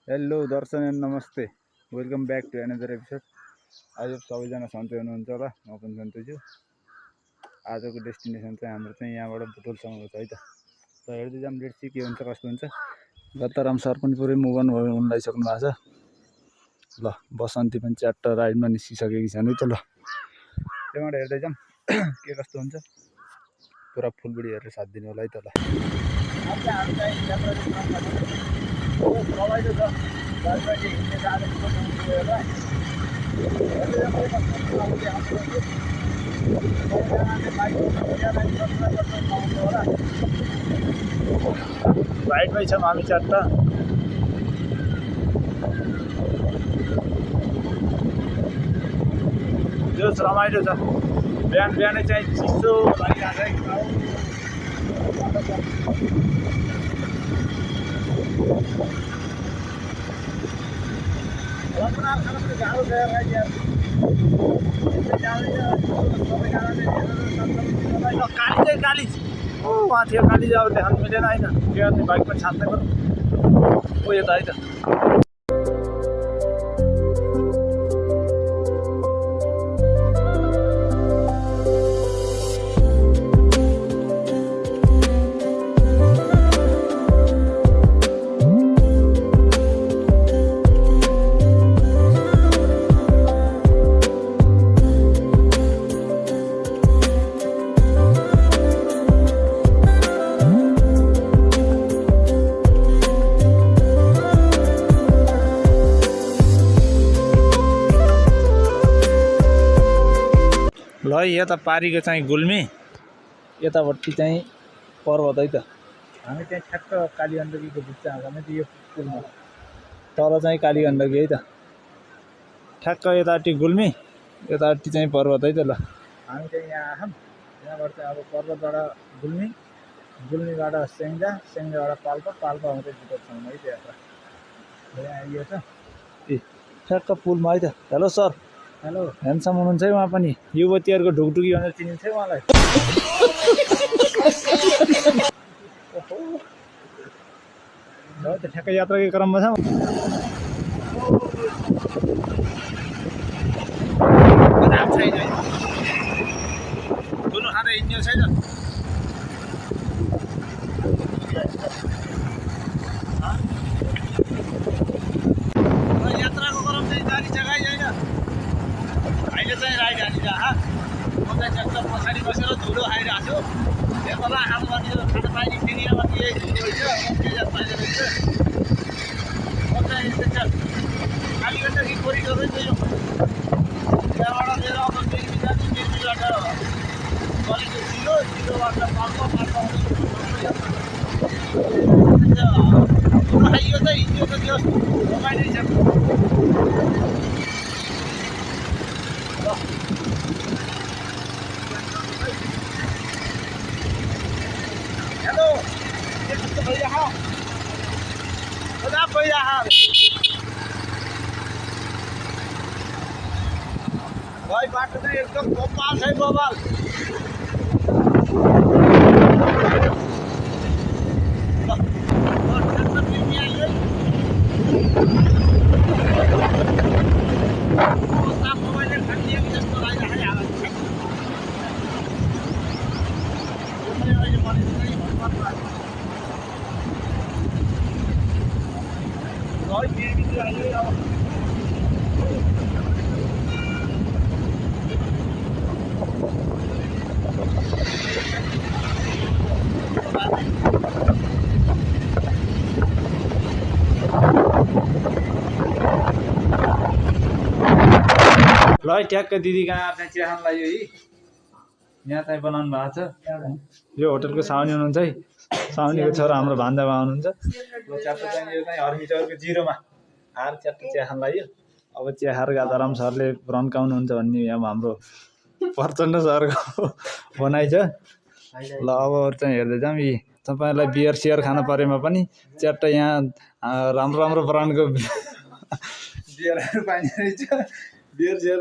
Hello दर्शन and नमस्ते, welcome back to another episode. आज सबैजना सन्चै हुनुहुन्छ होला, म पनि सन्चै छु। आजको डेस्टिनेसन चाहिँ हाम्रो चाहिँ यहाँबाट बुटोलसम्मको छ है त। हेर्दै जाऊँ, लेट्स सी के हुन्छ कस्तो हुन्छ। गत्ताराम सर पनि पुरै मुभ अन लगाइसक्नु भएको छ। ल बसन्ती पनि च्याट्ट राइडमा निस्किसकेकी छन् है त। ल त्यहाँबाट हेर्दै जाऊँ के कस्तो हुन्छ। पुरा फुलबुडी हेरेर साथ दिनु होला है त। ल रमाइलो छ। दार्जिलिङ हिँड्ने जाँदा राइडमै छौँ हामी च्याट्ट। जोस रमाइलो छ। बिहान बिहानै चाहिँ चिसो लागिरहेको छ। काली वहाँ थियो काली अब देखाउनु मिलेन होइन। के गर्ने बाइक पनि छान्दै पर्यो। ओ यता है त। ल यता पारीको चाहिँ गुल्मी, यतापट्टि चाहिँ पर्वत है त। हामी चाहिँ ठ्याक्क काली गण्डकीको बिचमा हाल्ने यो पुलमा। तल चाहिँ काली गण्डकी है त। ठ्याक्क यतापट्टि गुल्मी, यतापट्टि चाहिँ पर्वत है त। ल हामी चाहिँ यहाँ आयौँ। यहाँबाट चाहिँ अब पर्वतबाट गुल्मी, गुल्मीबाट सेङ्जा, सेङ्जाबाट पाल्पा, पाल्पा हुँदै बुटोलसम्म है त यात्रा। यहाँ आइयो छ ए ठ्याक्क पुलमा है त। Hello sir. हेलो। ह्यान्डसम हुनुहुन्छ है उहाँ पनि। युवतीहरूको ढुकढुकी भनेर चिनिन्छ है उहाँलाई। ल त ठ्याक्कै यात्राकै क्रममा छौँ। छैन धुलो खाँदै हिँड्ने छैन। यात्राको क्रम चाहिँ जारी छ गाई होइन। अहिले चाहिँ राइड हालिन्छ। म चाहिँ ट्याक्टर पछाडि बसेर धुलो खाइरहेको छु। यो तल खानु पर्ने खाना पाइने एरियामा यही धुलो रहेछ। पाइने रहेछ। म चाहिँ काली गण्डकी कोरिडोरै गयो। त्यहाँबाट लिएर अब मेरमी जाने, मेरमीबाट गलेको जिरो, जिरोबाट पाल्पा, पाल्पा खाइयो चाहिँ हिँड्यो त त्यो रमाइलो छ। हेलो के कस्तो भइरहेको? मजाक भइरहेको भाइ। बाटो चाहिँ एकदम बबाल छ बबाल। ल ट्याक्क दिदी कहाँ चाहिँ चिया खान लाग्यो है। यहाँ चाहिँ बनाउनु भएको छ। यो होटलको साउनी हुनुहुन्छ है। साउनीको छोरा हाम्रो भान्जामा आउनुहुन्छ। च्याप्टो चाहिँ यो चाहिँ हर्मिचौरको जिरोमा आएर च्याप्टो चिया खान लाग्यो। अब चिया खाएर गादाराम सरले रन्काउनुहुन्छ भन्ने यहाँ हाम्रो प्रचण्ड सरको भनाइ छ। ल अब चाहिँ हेर्दै जाऊँ। यी तपाईँहरूलाई बियर सियर खान परेमा पनि च्याट्ट यहाँ राम्रो राम्रो ब्रान्डको बियरहरू पाइने रहेछ। बियर सियर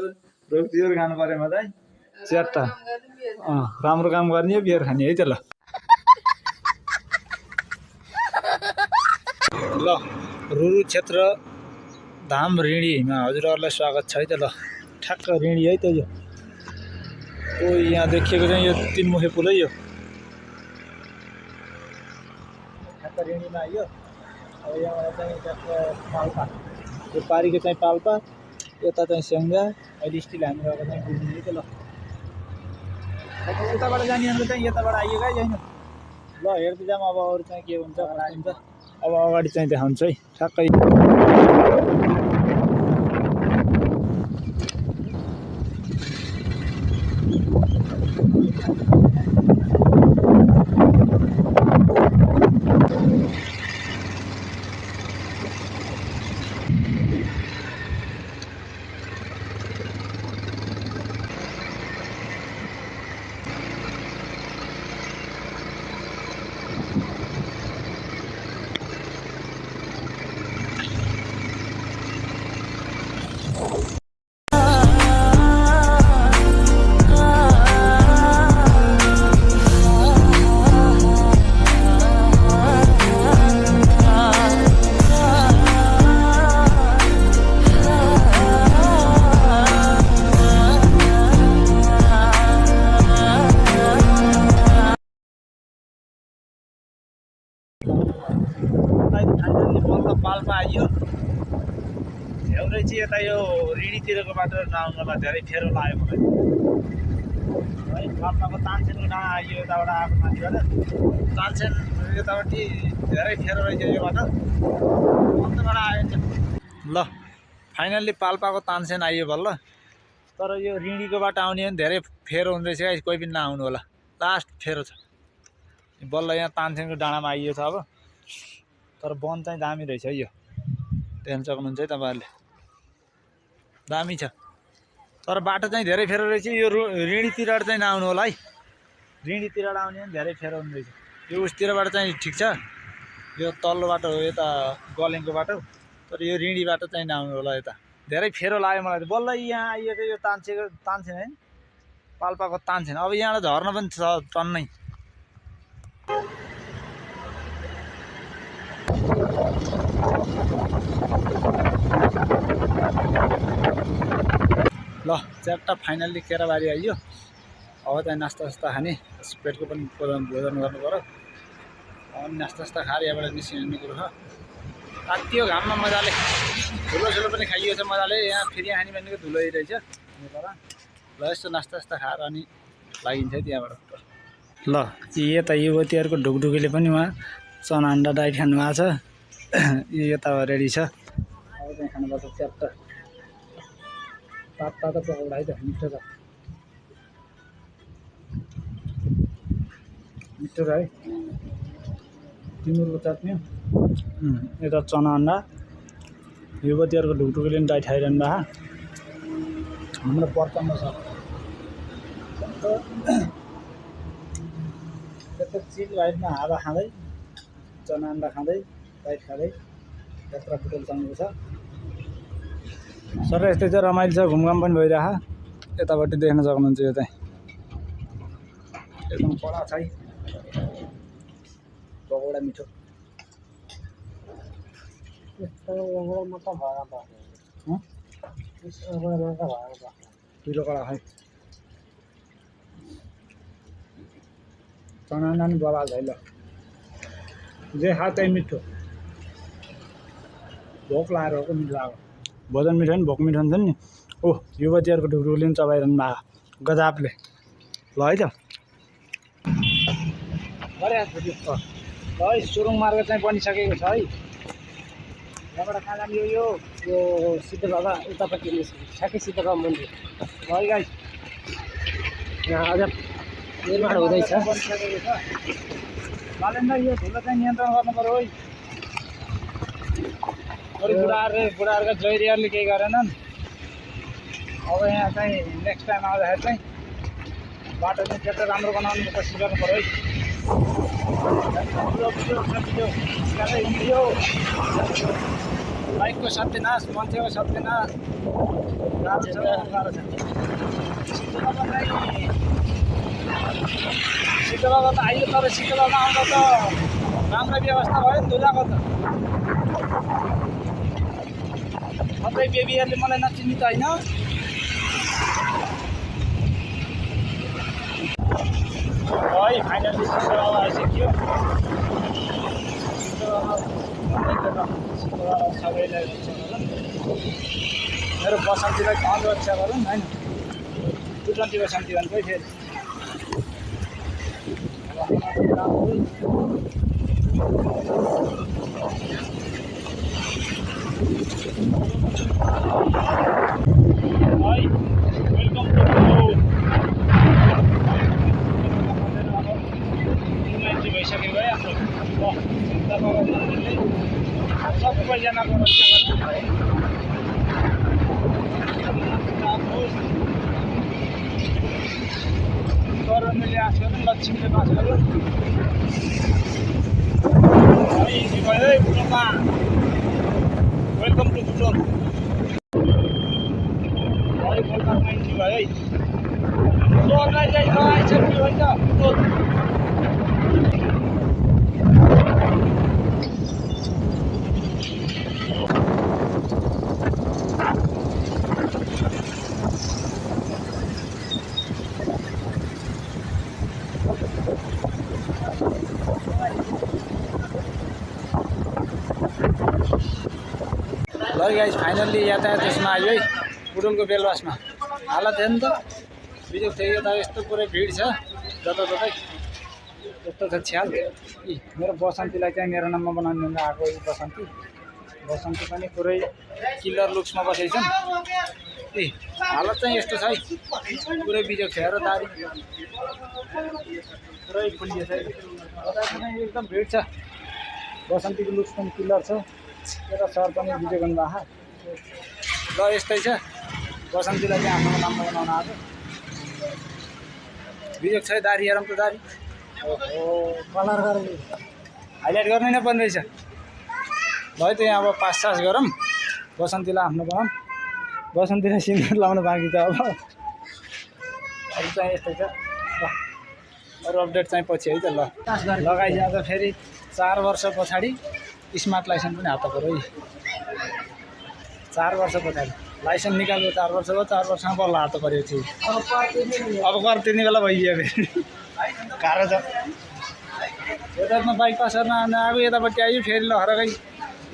रोग बियर खानु परेमा चाहिँ च्याट्ट राम्रो काम गर्ने बियर खाने है त। ल रुरु क्षेत्र धाम ऋणीमा हजुरहरूलाई स्वागत छ है त। ल ठ्याक्क ऋणी है त यो। ओ यहाँ देखिएको चाहिँ यो तीनमुखे पुल है यो। ठ्याक्क ऋणीमा आइयो। अब यहाँबाट चाहिँ ठ्याक्क पाल्पा, यो पारीको चाहिँ पाल्पा, यता चाहिँ स्याङ्जा, अहिले स्टिल हामी गएको चाहिँ पुग्ने है त। ल उताबाट जानेहरू चाहिँ यताबाट आइयो गाई होइन। ल हेर्दै जाऊँ अब अरू चाहिँ के हुन्छ हुन्छ। अब अगाडि चाहिँ देखाउँछु है ठ्याक्कै। पाल्पा आइयो। झ्याउरै चाहिँ यता यो ऋणीतिरको बाटो नआउनलाई धेरै फेरो लाग्यो मलाई है। पाल्पाको तानसेनको डाँडा आइयो यताबाट आएको माथिबाट। तानसेन यतापट्टि धेरै फेरो रहेछ यो बाटो, अन्तबाट आयो। ल फाइनल्ली पाल्पाको तानसेन आइयो बल्ल। तर यो ऋणीको बाटो आउने पनि धेरै फेरो हुँदो रहेछ, कोही पनि नआउनु होला, लास्ट फेरो छ। बल्ल यहाँ तानसेनको डाँडामा आइयो छ अब। तर वन चाहिँ दामी रहेछ है यो, देख्न सक्नुहुन्छ है तपाईँहरूले, दामी छ। तर बाटो चाहिँ धेरै फेरो रहेछ। यो ऋणीतिर चाहिँ नआउनु होला है, ऋणीतिर आउने पनि धेरै फेरो हुने रहेछ। यो उसतिरबाट चाहिँ ठिक छ, यो तल्लो बाटो हो यता गलेङको बाटो। तर यो ऋणी बाटो चाहिँ नआउनु होला, यता धेरै फेरो लाग्यो मलाई। बल्ल यहाँ आइयो यो तानसेन है, पाल्पाको तानसेन। अब यहाँबाट झर्न पनि छ टन्नै। ल च्याट्टा फाइनल्ली केराबारी आइयो। अब चाहिँ नास्ता खाने, पेटको पनि भोजन गर्नु पऱ्यो। अनि नास्ता खाएर यहाँबाट निस्किने कुरो छ। तातियो घाममा मजाले, धुलो पनि खाइयो छ मजाले। यहाँ फेरि खाने भनेको धुलो रहेछ। ल यस्तो नास्ता खाएर अनि लागिन्छ है त्यहाँबाट। ल यता युवतीहरूको ढुकढुकीले पनि उहाँ चना अन्डा डाइट खानु भएको छ। यो यता रेडी छ। अब चाहिँ खानुपर्छ च्याप्टा तातो पकौडा है त, मिठो छ, मिठो छ है। तिमुरको चटनी, यता चना अन्डा। युवतीहरूको ढुकढुकीले पनि डाइट खाइरहनु भएको। हाम्रो पर्चामा छ त्यस्तो चिल भाइटमा हावा खाँदै, चना अन्डा खाँदै, डाइट खाँदै यात्रा बुटोल चलेको छ। सर यस्तै चाहिँ रमाइलो छ, घुमघाम पनि भइरहेको। यतापट्टि देख्न सक्नुहुन्छ यो चाहिँ एकदम कडा छ है, पकौडा मिठो। पिरो कडा है, चना अन्डा पनि बबाल है। ल जे खा त्यही मिठो, भोक लागेर हो मिठो लाग्यो। भोजन मिठो नि भोक मिठो हुन्छ नि। ओह युवतीहरूको ढुकढुकले पनि चबाइरहनु भएको गजबले। ल है त ल सुरुङ मार्ग चाहिँ बनिसकेको छ है। यहाँबाट कहाँ जाने यो सिद्ध बाबा उतापट्टि ठ्याक्कै सिद्ध बाबा मन्दिर है गाइस। यहाँ अझ निर्माण हुँदैछ, बनिसकेको छ। बालेन्दा यो धुलो चाहिँ नियन्त्रण गर्नु पर्यो है। अरू बुढाहरूका जहिरियाहरूले केही गरेनन्। अब यहाँ चाहिँ नेक्स्ट टाइम आउँदाखेरि चाहिँ बाटो चाहिँ त्यत्रो राम्रो बनाउनु कोसिस गर्नु पर्यो है। बाइकको सत्यनाश, मान्छेको सत्यनाश, गाह्रो छ। सिद्ध बाबा त आइयो, तर सिद्ध बाबा आउँदा त राम्रो व्यवस्था भयो नि धुलाको त। हाम्रै बेबीहरूले मलाई नचिन्ने त होइन। है फाइनली सिद्धबाबा आइसक्यो। सबैलाई रक्षा गरौँ, मेरो बसन्तीलाई झन् रक्षा गरौँ होइन। टुटन्तीको शान्ति भने कोही फेरि वेलकम टु मान्छे भइसक्यो है हाम्रो सबैजनाको रक्षा गर्नु है। करणले आश गर्नु, लक्ष्मीले बास गर्नु है। इजी भयो है बुटोलमा। वेलकम टु बुटोल है। कोलकातामा इजी भयो है। बुटोललाई चाहिँ लगाइसक्यो होइन बुटोल। ल गाइस फाइनल्ली यातायात त्यसमा आयो है बुटोलको बेलवासमा। हालत हेर्नु त बिजोग थियो। यता यस्तो पुरै भिड छ जताततै यस्तो छ छ्याल। मेरो बसन्तीलाई चाहिँ मेरो नाममा बनाउनु आएको बसन्ती पनि पुरै किलर लुक्समा बसेको छन्। हालत चाहिँ यस्तो छ है पुरै बिजोग छ। हेर दारी पुरै फुलियो छ एकदम भिड छ। बसन्तीको लुक्स पनि किलर छ। यता सर पनि भिडियो गर्नु भएको ल यस्तै छ। बसन्तीलाई चाहिँ आफ्नो नाममा बनाउन आएको बिजोग छ। दारी हेरौँ त दारी कलर गरेर हाइलाइट गर्नै नपर्ने रहेछ। ल है त यहाँ अब पाससास गरौँ बसन्तीलाई आफ्नो बनाऊँ। बसन्तीलाई सिन्दुर लाउनु बाँकी छ। अब अरू चाहिँ यस्तै छ। ल अरू अपडेट चाहिँ पछि है त। ल लगाइदिएको त फेरि 4 वर्ष पछाडि स्मार्ट लाइसेन्स पनि हात पऱ्यो है। 4 वर्ष पछाडि लाइसेन्स निकालेको 4 वर्ष भयो। 4 वर्षमा बल्ल हात पऱ्यो छु। अब कर तिर्ने बेला भइदियो फेरि गाह्रो छ। यतामा बाइक पास गर्न आएको यतापट्टि आयो फेरि ल हरकै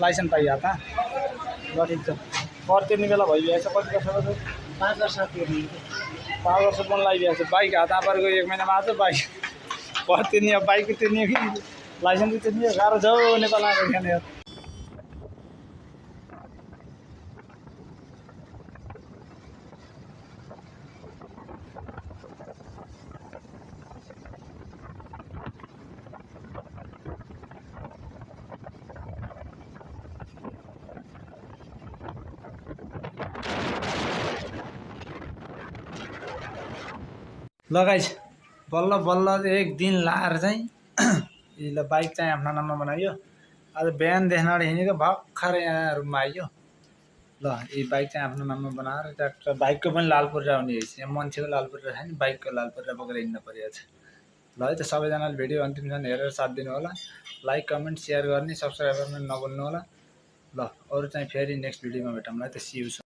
लाइसेन्स पाइयो हात। ल ठिक छ। कर तिर्ने बेला भइदिएछ। कति वर्ष भयो? 5 वर्ष तिर्ने। 5 वर्ष पनि लगाइदिएको छ। बाइक हात परेको 1 महिनामा आज बाइक कर तिर्ने। अब बाइक तिर्ने कि लाइसेन्स तिर्ने गाह्रो छ हौ नेपालमा खाने। लगाइस बल्ल बल्ल 1 दिन लाएर चाहिँ ल बाइक चाहिँ आफ्नो नाममा बनाइयो। आज बिहानदेखि हिँडेको भर्खर यहाँ रुममा आइयो। ल यी बाइक चाहिँ आफ्नो नाममा बनाएर ट्र्याक्टर बाइकको पनि लालपुर्जा हुने रहेछ। यहाँ मान्छेको लालपुर्जा छैन, बाइकको लालपुर्जा बोकेर हिँड्नु परेको छ। ल है त सबैजनाले भिडियो अन्तिमसम्म हेरेर साथ दिनु होला। लाइक कमेन्ट सेयर गर्ने सब्सक्राइब गर्न नभुल्नु होला। ल अरू चाहिँ फेरि नेक्स्ट भिडियोमा भेटौँला है त। See you.